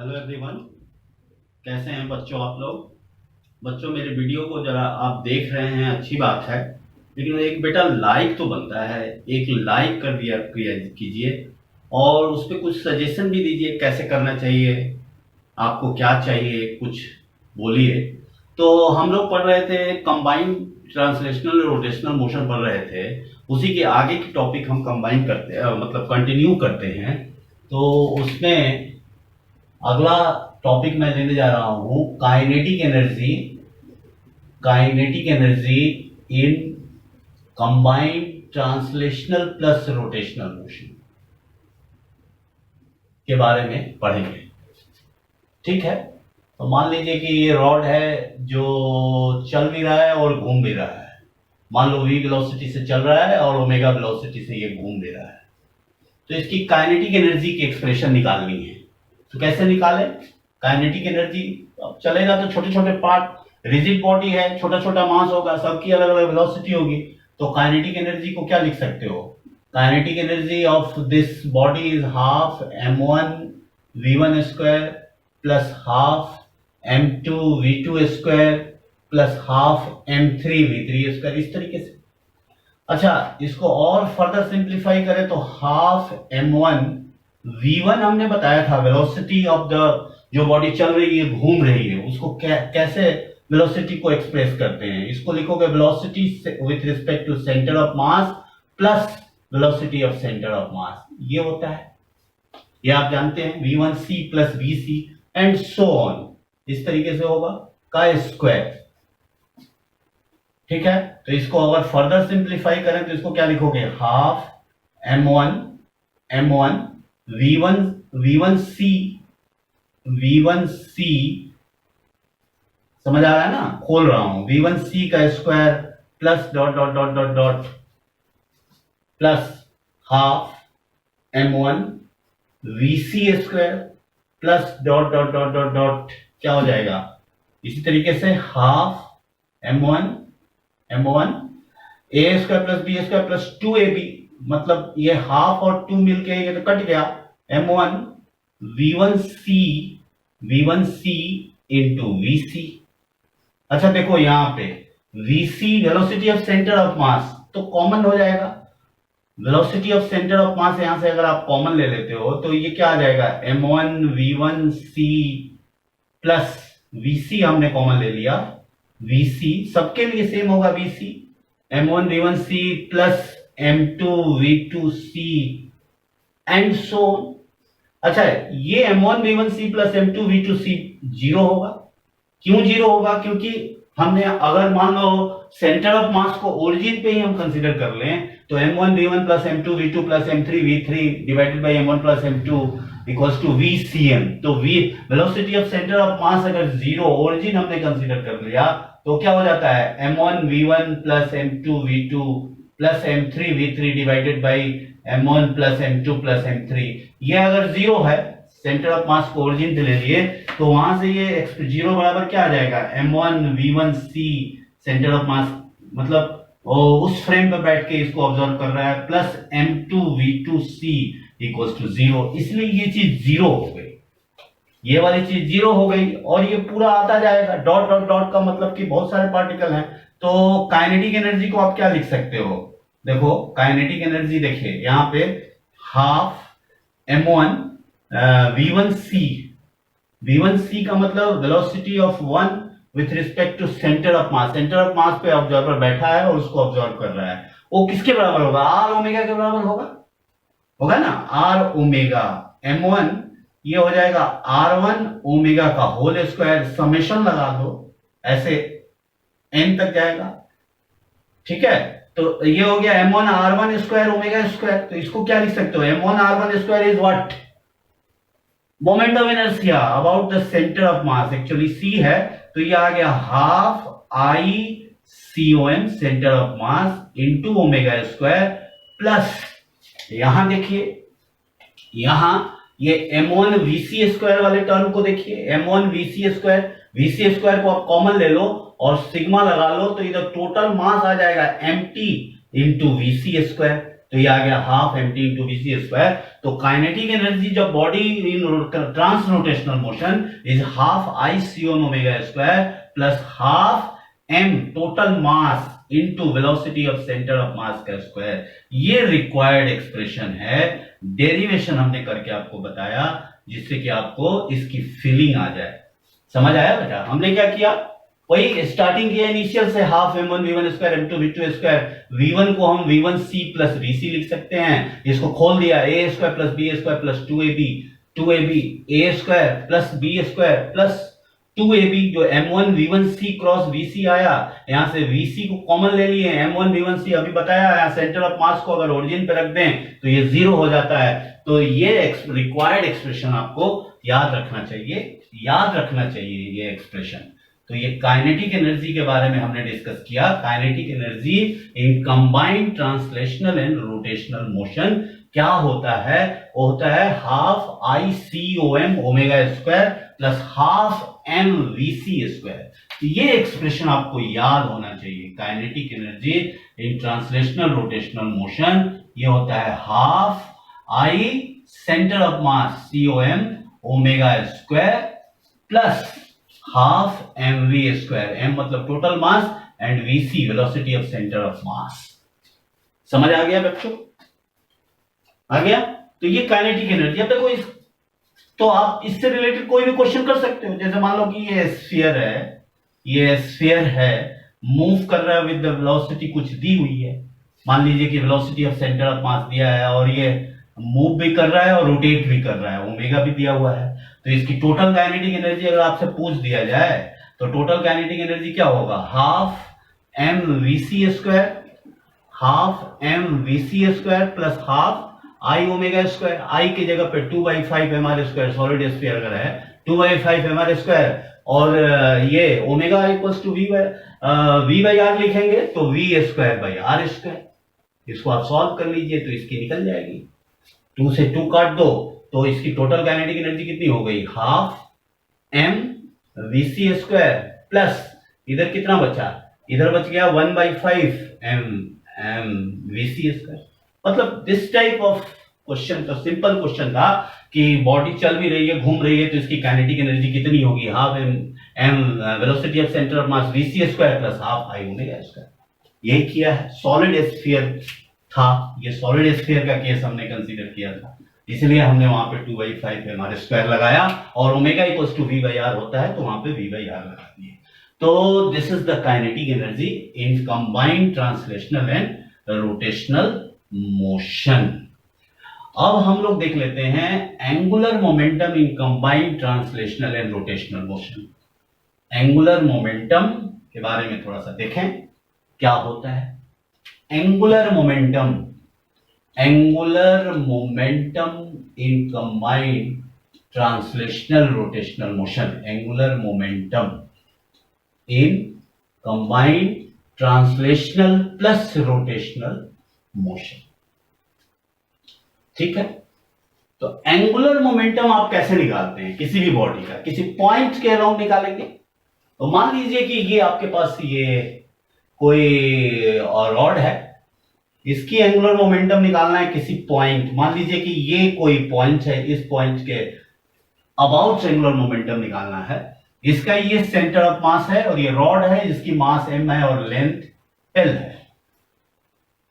Hello everyone, कैसे हैं बच्चों आप लोग। बच्चों मेरे वीडियो को जरा आप देख रहे हैं, अच्छी बात है, लेकिन एक बेटा लाइक तो बनता है। एक लाइक कर दिया कीजिए और उस पर कुछ सजेशन भी दीजिए, कैसे करना चाहिए, आपको क्या चाहिए, कुछ बोलिए। तो हम लोग पढ़ रहे थे कंबाइंड ट्रांसलेशनल रोटेशनल मोशन पढ़ रहे थे, उसी के आगे की टॉपिक हम कंबाइन करते हैं, मतलब कंटिन्यू करते हैं। तो उसमें अगला टॉपिक मैं लेने जा रहा हूं kinetic energy in combined translational plus rotational motion के बारे में पढ़ेंगे। ठीक है, तो मान लीजिए कि ये रॉड है जो चल भी रहा है और घूम भी रहा है। मान लो v वेलोसिटी से चल रहा है और ओमेगा वेलोसिटी से ये घूम भी रहा है। तो इसकी काइनेटिक एनर्जी की एक्सप्रेशन निकालनी है। तो कैसे निकालें काइनेटिक एनर्जी। अब चलेगा तो छोटे छोटे पार्ट, रिजिड बॉडी है, छोटा छोटा मास होगा, सबकी अलग अलग वेलोसिटी होगी। तो काइनेटिक एनर्जी को क्या लिख सकते हो, kinetic energy of this body is half m1 v1 square plus half m2 v2 square plus half m3 v3 square, इस तरीके से। अच्छा, इसको और फर्दर सिंप्लीफाई करें तो हाफ m1 v1 हमने बताया था वेलोसिटी ऑफ द, जो बॉडी चल रही है घूम रही है, उसको कैसे वेलोसिटी को एक्सप्रेस करते हैं। इसको लिखोगे velocity with respect to centre of mass plus velocity of centre of mass, ये होता है, ये आप जानते हैं, v1c plus vc and so on, इस तरीके से होगा का स्क्वायर। ठीक है, तो इसको अगर फर्दर सिंप्लीफाई करें तो इसको क्या लिखोगे, हाफ m1 v1c समझ आ रहा है ना, खोल रहा हूं, v1c का square plus dot dot dot dot dot plus half m1 vc square plus dot dot dot dot dot, क्या हो जाएगा इसी तरीके से, half m1 a square plus b square plus 2ab, मतलब ये हाफ और 2 मिलके ये तो कट गया, m1 v1c इंटू vc। अच्छा देखो यहां पे vc velocity of centre of mass, तो कॉमन हो जाएगा, वेलोसिटी ऑफ सेंटर ऑफ मास यहां से अगर आप कॉमन ले लेते हो तो ये क्या आ जाएगा, m1 v1c प्लस vc हमने कॉमन ले लिया, vc सबके लिए सेम होगा, vc m1 v1c plus m2 v2c and so. अच्छा, ये m1 v1c plus m2 v2c zero होगा। क्यों जीरो होगा, क्योंकि हमने अगर मान लो सेंटर ऑफ मास को ओरिजिन पे ही हम कंसीडर कर लें तो m1 v1 plus m2 v2 plus m3 v3 divided by m1 plus m2 equals to vcm। तो v velocity of centre of mass अगर जीरो ओरिजिन हमने कंसीडर कर लिया तो क्या हो जाता है, m1 v1 plus m2 v2 plus m3 v3 divided by m1 plus m2 plus m3। ये अगर जीरो है, सेंटर ऑफ मास को ओरिजिन से ले लिए, तो वहां से ये जीरो बराबर क्या आ जाएगा, m1 v1c सेंटर ऑफ मास, मतलब उस फ्रेम पे बैठ के इसको ऑब्जर्व कर रहा है, plus m2 v2c equals to zero, इसलिए ये चीज जीरो हो गई, ये वाली चीज जीरो हो गई और ये पूरा आता जाएगा। डॉट डॉट डॉट का मतलब कि बहुत सारे पार्टिकल हैं। तो काइनेटिक एनर्जी को आप क्या लिख सकते हो, देखो काइनेटिक एनर्जी देखिए यहां पे हाफ m1 v1c का मतलब velocity of one with respect to centre of mass, centre of mass पे ऑब्जर्वर बैठा है और उसको ऑब्जर्व कर रहा है, वो किसके बराबर होगा, आर ओमेगा के बराबर होगा ना, आर ओमेगा m1, ये हो जाएगा r1 ओमेगा का होल स्क्वायर, समेशन लगा दो ऐसे n तक जाएगा। ठीक है, तो ये हो गया m1 r1 square omega square. तो इसको क्या लिख सकते हो, m1 r1 square is what, moment of inertia about the centre of mass, actually c है, तो ये आ गया half i com centre of mass into omega square plus, यहां देखिए यहां ये m1 vc स्क्वायर वाले टर्म को देखिए, m1 vc स्क्वायर को आप कॉमन ले लो और सिग्मा लगा लो, तो इधर टोटल मास आ जाएगा mt इंटू vc स्क्वायर। तो ये आ गया half mt into VC square. तो काइनेटिक एनर्जी जब body in trans rotational motion is half I C on omega square plus half m total mass into velocity of centre of mass का square. ये required expression है, derivation हमने करके आपको बताया जिससे कि आपको इसकी फीलिंग आ जाए। समझ आया बेटा? हमने क्या किया, वही स्टार्टिंग किया इनिशियल से, half m1 v1 square m2 v2 square. v1 को हम v1 c प्लस vc लिख सकते हैं, इसको खोल दिया, a square plus b square plus 2ab a square plus b square plus 2ab, जो m1 v1 c cross vc आया, यहां से vc को कॉमन ले लिए, m1 v1 c अभी बताया, यहां सेंटर ऑफ मास को अगर ओरिजिन पे रख दें तो ये जीरो हो जाता है। तो ये रिक्वायर्ड एक्सप्रेशन आपको याद रखना चाहिए ये एक्सप्रेशन। तो ये काइनेटिक एनर्जी के बारे में हमने डिस्कस किया। Kinetic energy in combined translational and rotational motion क्या होता है, वो होता है half I C O M omega square plus half M V C square. तो ये एक्सप्रेशन आपको याद होना चाहिए। Kinetic energy in translational rotational motion ये होता है half I centre of mass C O M omega square plus half M V square, M मतलब total mass and V C velocity of centre of मास। समझ आ गया बच्चों? आ गया? तो ये काइनेटिक एनर्जी। अब देखो इस, तो आप इससे रिलेटेड कोई भी क्वेश्चन कर सकते हो। जैसे मान लो कि ये स्फीयर है, मूव कर रहा है विद द वेलोसिटी कुछ दी हुई है। मान लीजिए कि वेलोसिटी ऑफ सेंटर ऑफ मास दिया है और ये मूव भी कर रहा है और रोटेट भी कर रहा है, ओमेगा भी दिया हुआ है। तो इसकी टोटल काइनेटिक एनर्जी अगर आपसे पूछ दिया जाए तो टोटल काइनेटिक एनर्जी क्या होगा, half M V C square plus half I omega square. I की जगह पे 2/5 mr स्क्वायर, सॉलिड स्फीयर अगर है 2/5 mr स्क्वायर, और ये omega equals to V by R लिखेंगे तो V square by R square. इसको आप सॉल्व कर लीजिए तो इसकी निकल जाएगी, 2 से 2 काट दो तो इसकी टोटल काइनेटिक एनर्जी कितनी हो गई, half M V C square plus इधर कितना बचा, इधर बच गया 1/5 एम वी सी स्क्वायर। मतलब दिस टाइप ऑफ क्वेश्चन, तो सिंपल क्वेश्चन था कि बॉडी चल भी रही है, घूम रही है, तो इसकी काइनेटिक एनर्जी कितनी होगी, half M velocity of centre of mass V C square plus half I omega square. यही किया है। सॉलिड स्फीयर था, ये सॉलिड स्फीयर का केस हमने कंसीडर किया था, इसलिए हमने वहां पे 2/5 mr स्क्वायर लगाया, और omega equals to V by R होता है तो वहां पे वी बाई आर लगा दिए। तो this is the kinetic energy in combined translational and rotational motion. अब हम लोग देख लेते हैं angular momentum in combined translational and rotational motion. Angular momentum के बारे में थोड़ा सा देखें क्या होता है। Angular momentum in combined translational rotational motion. Angular momentum in combined translational plus rotational motion. ठीक है? तो एंगुलर मोमेंटम आप कैसे निकालते हैं किसी भी बॉडी का, किसी पॉइंट के अराउंड निकालेंगे। तो मान लीजिए कि ये आपके पास ये कोई रॉड है, इसकी एंगुलर मोमेंटम निकालना है किसी पॉइंट, मान लीजिए कि ये कोई पॉइंट है, इस पॉइंट के अबाउट एंगुलर मोमेंटम निकालना है। इसका ये सेंटर ऑफ मास है और ये रॉड है जिसकी मास m है और लेंथ l है।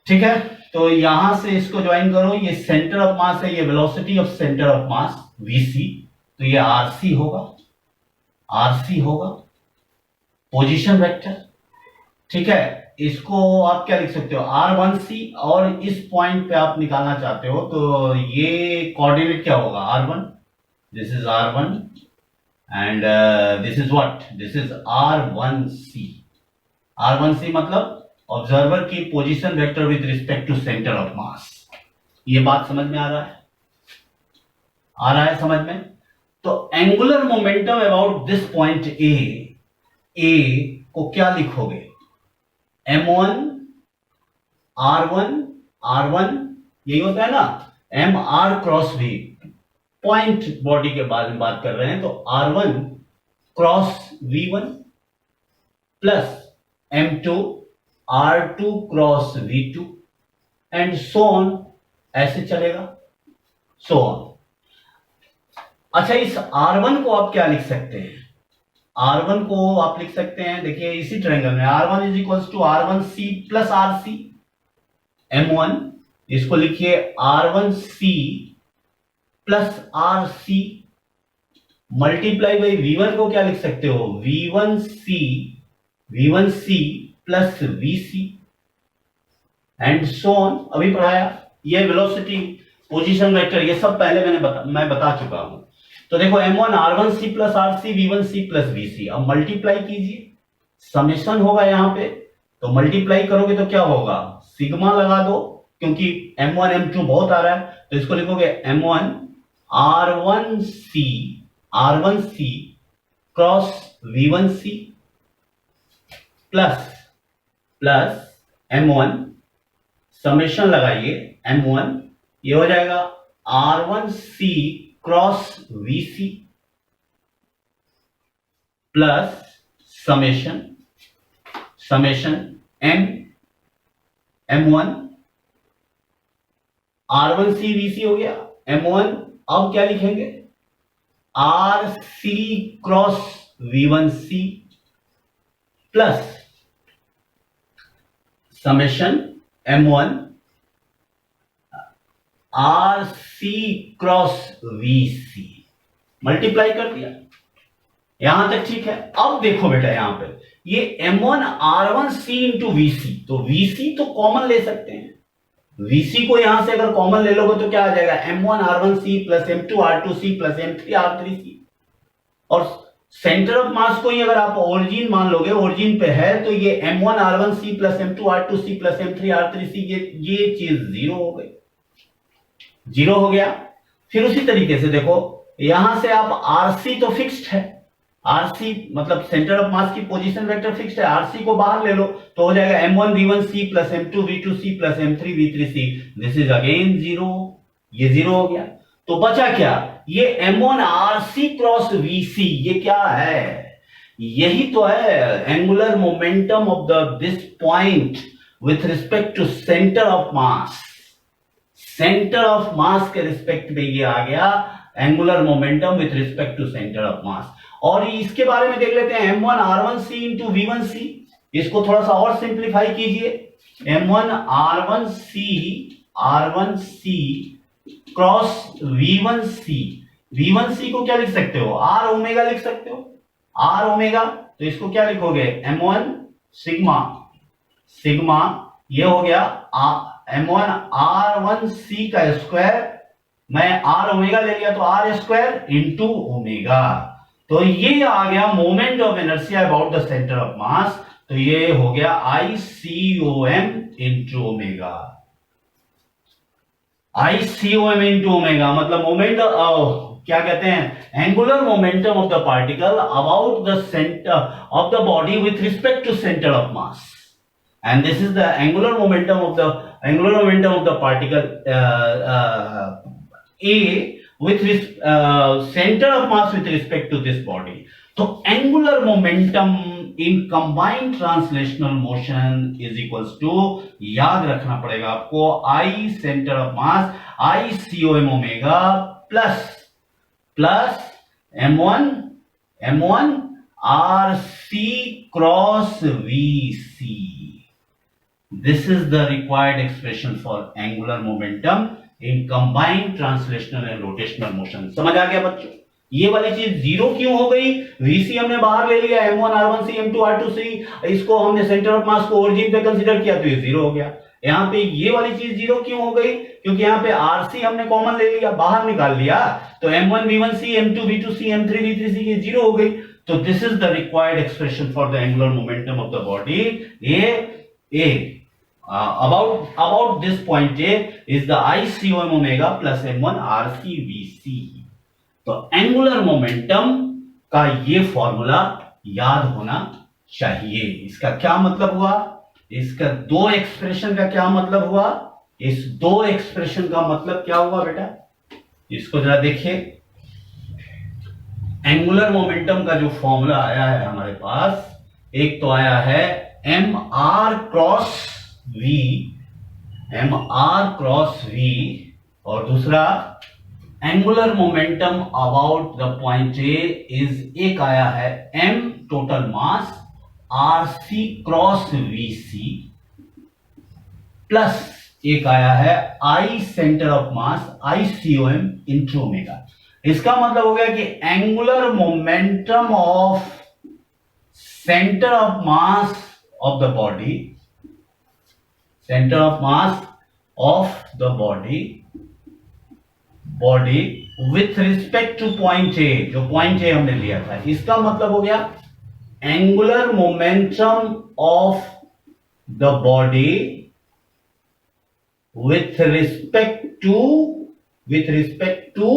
ठीक है? तो यहां से इसको ज्वाइन करो, ये सेंटर ऑफ मास है, ये velocity of centre of mass vc, तो ये rc होगा पोजीशन वेक्टर। ठीक है? इसको आप क्या लिख सकते हो, r1c, और इस पॉइंट पे आप निकालना चाहते हो तो ये कोऑर्डिनेट क्या होगा, r1, this is r1 and this is what, this is r1c। r1c मतलब ऑब्जर्वर की position vector with respect to centre of mass. ये बात समझ में आ रहा है समझ में? तो angular momentum about this point A को क्या लिखोगे, m1 r1 यही होता है ना, mr cross v, point body के बारे में बात कर रहे हैं, तो r1 cross v1 plus m2 r2 cross v2 and so on, ऐसे चलेगा, सो ऑन। अच्छा, इस R1 को आप क्या लिख सकते हैं? R1 को आप लिख सकते हैं, देखिए इसी ट्रायंगल में R1 is equal to R1C plus RC M1, इसको लिखिए R1C plus RC multiply by V1 को क्या लिख सकते हो? V1C plus VC and so on. अभी पढ़ाया, ये वेलोसिटी, पोजीशन वेक्टर, ये सब पहले मैं बता चुका हूं। तो देखो M1 R1C plus RC V1C plus VC, अब मल्टीप्लाई कीजिए, समेशन होगा यहां पे, तो मल्टीप्लाई करोगे तो क्या होगा? सिग्मा लगा दो, क्योंकि M1 M2 बहुत आ रहा है, तो इसको लिखोगे M1 R1C cross V1C plus M1 summation लगाइए M1, ये हो जाएगा R1C cross VC plus summation M1 R1C VC हो गया। M1 अब क्या लिखेंगे? RC cross V1C plus summation M1 RC cross VC, multiply कर दिया, यहां तक ठीक है। अब देखो बेटा, यहां पे ये M1 R1C इंटू VC, तो VC तो कॉमन ले सकते हैं, VC को यहां से अगर कॉमन ले लोगे तो क्या आ जाएगा? M1 R1C plus M2 R2C plus M3 R3C, और सेंटर ऑफ मास को ही अगर आप ओरिजिन मान लोगे, ओरिजिन पे है, तो ये M1 R1C plus M2 R2C plus M3 R3C, ये चीज जीरो हो गई, जीरो हो गया। फिर उसी तरीके से देखो, यहां से आप RC तो फिक्स्ड है, RC मतलब सेंटर ऑफ मास की पोजीशन वेक्टर फिक्स्ड है, RC को बाहर ले लो तो हो जाएगा M1 V1C plus M2 V2C plus M3 V3C, this is again zero, ये जीरो हो गया। तो बचा क्या? ये M1 RC क्रॉस VC, ये क्या है? यही तो है angular momentum of this point with respect to centre of mass. Centre of mass के रिस्पेक्ट में ये आ गया angular momentum with respect to centre of mass. और इसके बारे में देख लेते हैं, M1 R1C इंटू V1C, इसको थोड़ा सा और सिंप्लीफाई कीजिए, M1 R1C cross V1C, V1C को क्या लिख सकते हो? R ओमेगा लिख सकते हो, R ओमेगा, तो इसको क्या लिखोगे? M1 सिग्मा, ये हो गया M1 R1C का स्क्वायर, मैं R ओमेगा ले लिया तो R स्क्वायर इंटू ओमेगा, तो ये आ गया moment of inertia about the centre of mass, तो ये हो गया ICOM into omega. ICOM into omega मतलब मोमेंट, क्या कहते हैं? Angular momentum of the particle about the centre of the body with respect to centre of mass, and this is the angular momentum of the particle A with center of mass with respect to this body. So angular momentum in combined translational motion is equals to, याद रखना पड़ेगा आपको, I center of mass ICOM omega plus M1 RC cross VC. This is the required expression for angular momentum in combined translational and rotational motion. समझ आ गया बच्चों? ये वाली चीज जीरो क्यों हो गई? VC हमने बाहर ले लिया, M1 R1C M2 R2C, इसको हमने सेंटर ऑफ मास को ओरिजिन पे कंसीडर किया, तो ये जीरो हो गया। यहाँ पे ये वाली चीज जीरो क्यों हो गई? क्योंकि यहाँ पे RC हमने कॉमन ले लिया, बाहर निकाल लिया, तो M1 V1C M2 V2C M3 V3C ये जीरो हो गई। तो this is the required expression for the angular momentum of the body. A about this point A is the ICOM omega plus M1 RC VC. तो angular momentum का ये formula याद होना चाहिए। इसका क्या मतलब हुआ? इसका दो एक्सप्रेशन का क्या मतलब हुआ? इस दो एक्सप्रेशन का मतलब क्या हुआ बेटा? इसको जरा देखिए। एंगुलर मोमेंटम का जो फॉर्मूला आया है हमारे पास, एक तो आया है mr cross v M R cross V, और दूसरा angular momentum about the point A is, एक आया है M total mass R C cross V C, plus एक आया है I centre of mass I C O M into omega. इसका मतलब हो गया कि angular momentum of centre of mass of the body, centre of mass of the body with respect to point A, जो point A हमने लिया था, इसका मतलब हो गया angular momentum of the body with respect to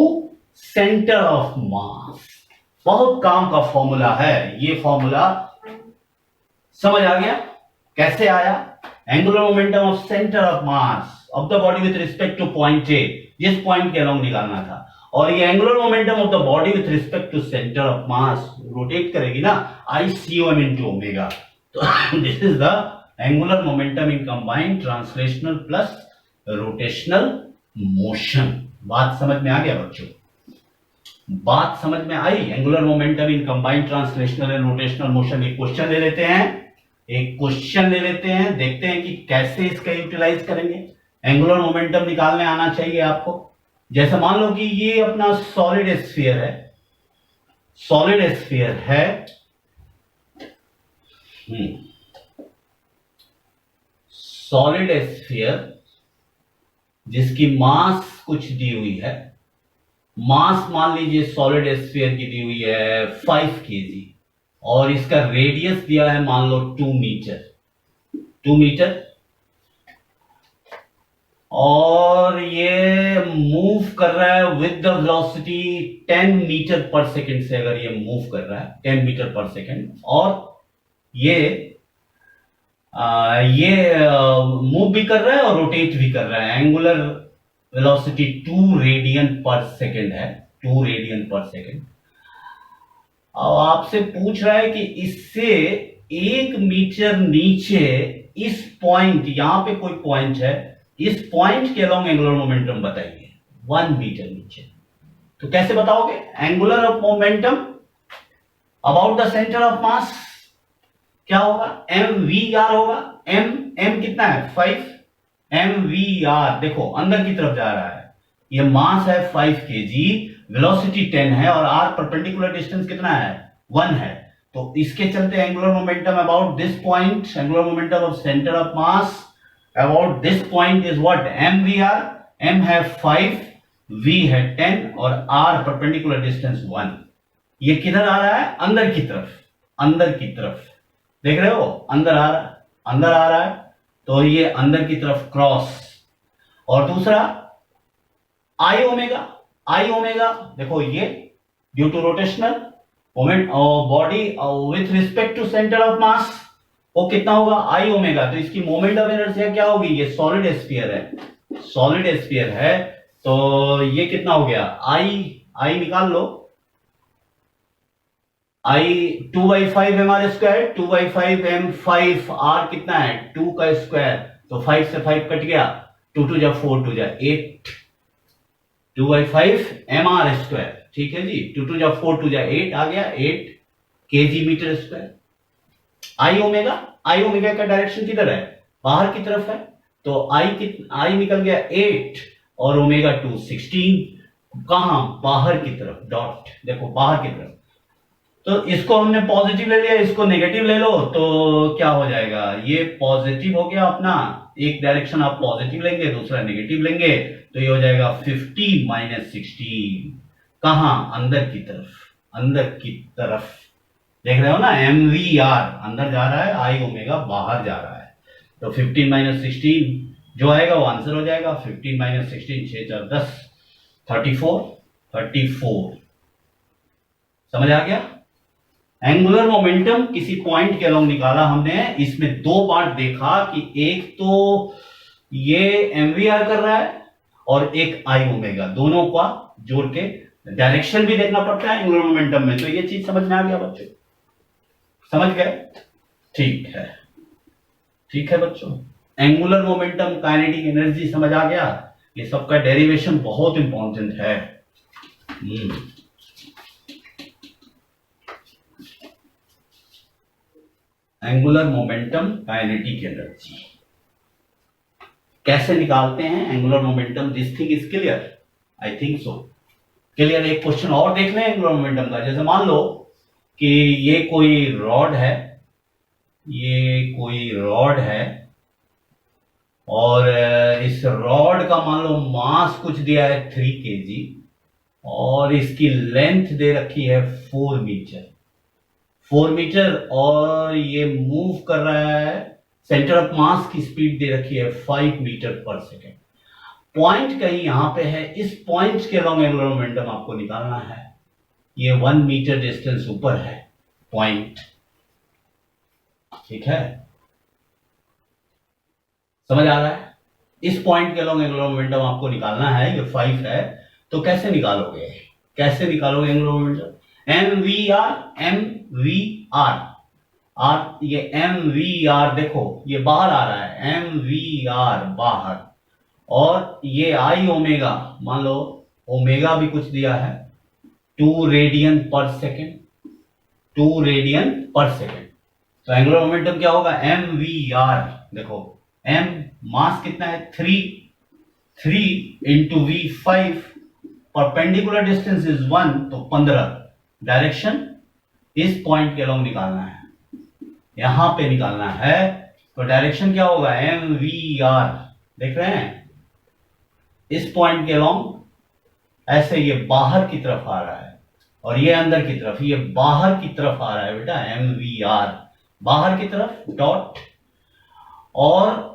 centre of mass. बहुत काम का फॉर्मूला है ये, फॉर्मूला समझ आ गया कैसे आया? Angular momentum of centre of mass of the body with respect to point A, जिस पॉइंट के अलोंग निकालना था, और ये angular momentum of the body with respect to centre of mass rotate करेगी ना, I C O M into omega. तो this is the angular momentum in combined translational plus rotational motion. बात समझ में आ गया बच्चों? बात समझ में आई? Angular momentum in combined translational and rotational motion. एक क्वेश्चन ले लेते हैं, देखते हैं कि कैसे इसका यूटिलाइज करेंगे। एंगुलर मोमेंटम निकालने आना चाहिए आपको। जैसे मान लो कि ये अपना सॉलिड स्फीयर है, सॉलिड स्फीयर जिसकी मास कुछ दी हुई है, मास मान लीजिए सॉलिड स्फीयर की दी हुई है 5 kg, और इसका रेडियस दिया है मान लो 2 मीटर, और ये मूव कर रहा है विद द वेलोसिटी 10 मीटर पर सेकेंड से, अगर ये मूव कर रहा है 10 मीटर पर सेकेंड, और ये मूव भी कर रहा है और रोटेट भी कर रहा है। Angular velocity 2 radian per second है, 2 रेडियन पर सेकेंड। अब आपसे पूछ रहा है कि इससे 1 मीटर नीचे इस पॉइंट, यहां पे कोई पॉइंट है, इस पॉइंट के अलोंग एंगुलर मोमेंटम बताइए 1 मीटर नीचे। तो कैसे बताओगे? Angular momentum about the centre of मास क्या होगा? एम वी आर होगा। एम कितना है? 5 एम वी आर। देखो अंदर की तरफ जा रहा है, ये मास है 5 kg, वेलोसिटी 10 है, और आर परपेंडिकुलर डिस्टेंस कितना है? 1 है। तो इसके चलते angular momentum about this point, angular momentum of centre of mass about this point is what? M V R. M है 5, वी है 10, और आर परपेंडिकुलर डिस्टेंस 1। ये किधर आ रहा है? अंदर की तरफ। देख रहे हो? अंदर आ रहा है, तो ये अंदर की तरफ क्रॉस। और दूसरा आई ओमेगा, देखो ये due to rotational moment body with respect to centre of mass, वो कितना होगा? I omega. तो इसकी मोमेंट ऑफ इनर्शिया क्या होगी? ये सॉलिड स्फीयर है, तो ये कितना हो गया? आई निकाल लो, आई 2/5 mr स्क्वायर, 2/5 m5 r कितना है? 2 का स्क्वायर, तो 5 से 5 कट गया, 2 2 जा 4 2 जा 8, 2/5 mr स्क्वायर। ठीक है जी, 2 2 जा 4 2 जा 8 आ गया, 8 kg मीटर स्क्वायर। आई ओमेगा का डायरेक्शन किधर है? बाहर की तरफ है, तो आई निकल गया 8 और ओमेगा 2 16। कहां? बाहर की तरफ, डॉट देखो बाहर की तरफ। तो इसको हमने पॉजिटिव ले लिया, इसको नेगेटिव ले लो, तो क्या हो जाएगा? ये पॉजिटिव हो गया अपना, एक डायरेक्शन आप पॉजिटिव लेंगे, दूसरा नेगेटिव लेंगे, तो ये हो जाएगा 50 - 16। कहां? अंदर की तरफ। देख रहे हो ना? MVR अंदर जा रहा है, आई ओमेगा बाहर जा रहा है, तो 15 - 16 जो आएगा वो आंसर हो जाएगा। 15 - 16 6 4 10 34। समझ आ गया? एंगुलर मोमेंटम किसी पॉइंट के अलोंग निकाला हमने। इसमें 2 पार्ट देखा कि एक तो ये MVR कर रहा है और एक आई ओमेगा, दोनों का जोड़ के डायरेक्शन भी देखना पड़ता है एंगुलर मोमेंटम में। तो ये चीज समझ में आ गया बच्चों? समझ गए? ठीक है बच्चों। एंगुलर मोमेंटम, काइनेटिक एनर्जी, समझ आ गया? ये सबका डेरिवेशन बहुत इंपॉर्टेंट है। एंगुलर मोमेंटम, काइनेटिक एनर्जी कैसे निकालते हैं? Angular momentum, this thing is clear? I think so clear. एक क्वेश्चन और देख लें एंगुलर मोमेंटम का। जैसे मान लो कि ये कोई रॉड है, ये कोई रॉड है और इस रॉड का मान लो मास कुछ दिया है 3 kg और इसकी लेंथ दे रखी है 4 मीटर, 4 मीटर, और ये मूव कर रहा है, सेंटर ऑफ मास की स्पीड दे रखी है 5 मीटर पर सेकेंड। पॉइंट कहीं यहां पे है, इस पॉइंट के लॉन्ग एंगुलर मोमेंटम आपको निकालना है। ये 1 मीटर डिस्टेंस ऊपर है पॉइंट, ठीक है? समझ आ रहा है? इस पॉइंट के लॉन्ग एंगुलर मोमेंटम आपको निकालना है, ये 5 है। तो कैसे निकालोगे? कैसे निकालोगे angular momentum? M V R, R, ये एम वी आर देखो ये बाहर आ रहा है, एम वी आर बाहर, और ये आई ओमेगा, मान लो ओमेगा भी कुछ दिया है 2 radian per second, 2 radian per second. तो एंगुलर मोमेंटम क्या होगा? एम वी आर, देखो एम मास कितना है 3 into V 5, perpendicular distance is 1 तो 15, डायरेक्शन इस पॉइंट के अलॉन्ग निकालना है, यहां पे निकालना है। तो डायरेक्शन क्या होगा? एम वी आर, देख रहे हैं? इस पॉइंट के अलॉन्ग ऐसे ये बाहर की तरफ आ रहा है और ये अंदर की तरफ, ये बाहर की तरफ आ रहा है बेटा, एम वी आर बाहर की तरफ डॉट, और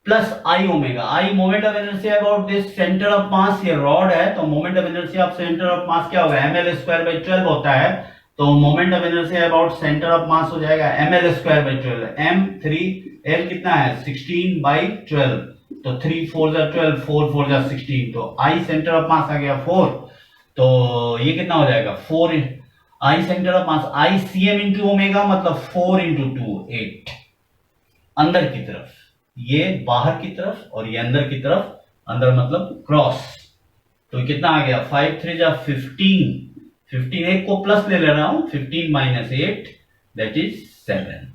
plus I omega, I moment of inertia about this centre of mass, ये रॉड है तो moment of inertia of centre of मास क्या होगा? ml² / 12 होता है, तो moment of inertia about centre of मास हो जाएगा ml² / 12। m3 l कितना है? 16/12, तो 3 4 जा 12, 4 4 जा 16, तो आई सेंटर ऑफ मास आ गया 4, तो ये कितना हो जाएगा? 4 I centre of mass, I cm into omega, मतलब 4 इंटू 2 8, अंदर की तरफ, ये बाहर की तरफ और ये अंदर की तरफ, अंदर मतलब क्रॉस, तो कितना आ गया? 5 3 जा 15, 15 एक को प्लस ले रहा हूं, 15 - 8 that is 7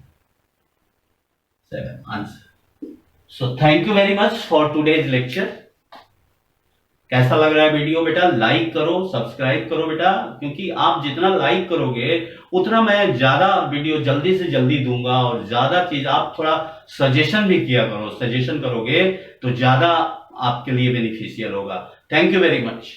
answer. So thank you very much for today's lecture. कैसा लग रहा है वीडियो बेटा? लाइक करो, सब्सक्राइब करो बेटा, क्योंकि आप जितना लाइक करोगे उतना मैं ज्यादा वीडियो जल्दी से जल्दी दूंगा, और ज्यादा चीज आप थोड़ा सजेशन भी किया करो, सजेशन करोगे तो ज्यादा आपके लिए बेनिफिशियल होगा। Thank you very much.